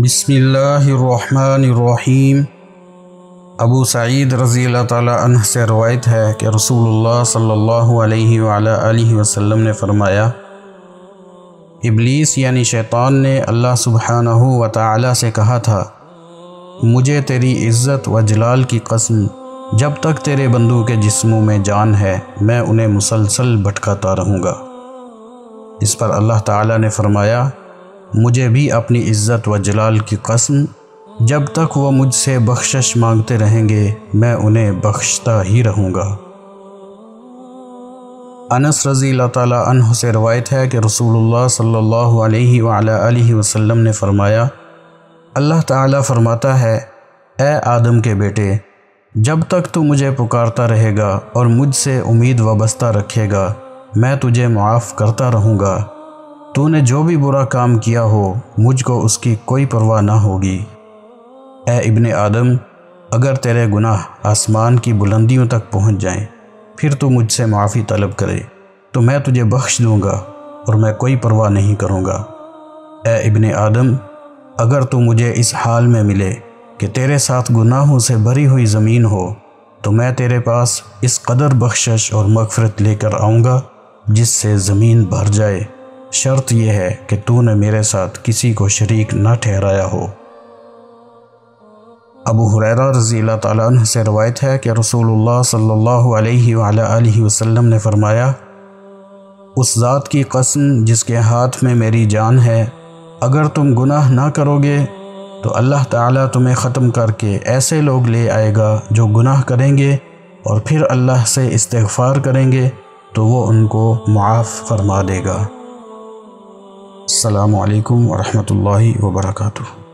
बिस्मिल्लाहिर्रहमानिर्रहीम। अबू सईद रज़ी अल्लाह ताला अन्हु से रवायत है कि रसूलुल्लाह सल्लल्लाहु अलैहि वसल्लम ने फरमाया, इब्लीस यानी शैतान ने अल्लाह सुब्हानहु व तआला से कहा था, मुझे तेरी इज़्ज़त व जलाल की कसम, जब तक तेरे बंदों के जिस्मों में जान है मैं उन्हें मुसलसल भटकाता रहूँगा। इस पर अल्लाह ताला ने फरमाया, मुझे भी अपनी इज़्ज़त व जलाल की कसम, जब तक वो मुझसे बख्शिश मांगते रहेंगे मैं उन्हें बख्शता ही रहूँगा। अनस रज़ी अल्लाह ताला अन्हु से रवायत है कि रसूलुल्लाह सल्लल्लाहु अलैहि वसल्लम ने फरमाया, अल्लाह ताला फरमाता है, ए आदम के बेटे, जब तक तू मुझे पुकारता रहेगा और मुझसे उम्मीद वाबस्ता रखेगा मैं तुझे माफ़ करता रहूँगा। तूने जो भी बुरा काम किया हो मुझको उसकी कोई परवाह ना होगी। ए इब्ने आदम, अगर तेरे गुनाह आसमान की बुलंदियों तक पहुँच जाएं, फिर तू मुझसे माफ़ी तलब करे तो मैं तुझे बख्श दूँगा और मैं कोई परवाह नहीं करूँगा। ए इब्ने आदम, अगर तू मुझे इस हाल में मिले कि तेरे साथ गुनाहों से भरी हुई ज़मीन हो तो मैं तेरे पास इस कदर बख्शिश और मग़फ़िरत लेकर आऊँगा जिससे ज़मीन भर जाए। शर्त यह है कि तूने मेरे साथ किसी को शरीक न ठहराया हो। अबू हुरैरा रज़ी अल्लाह ताला अन्हु से रवायत है कि रसूलुल्लाह सल्लल्लाहु अलैहि वसल्लम ने फरमाया, उस ज़ात की कसम जिसके हाथ में मेरी जान है, अगर तुम गुनाह ना करोगे तो अल्लाह ताला तुम्हें ख़त्म करके ऐसे लोग ले आएगा जो गुनाह करेंगे और फिर अल्लाह से इस्तिग़फ़ार करेंगे तो वो उनको मुआफ़ फरमा देगा। अस्सलामु अलैकुम व रहमतुल्लाहि व बरकातुहू।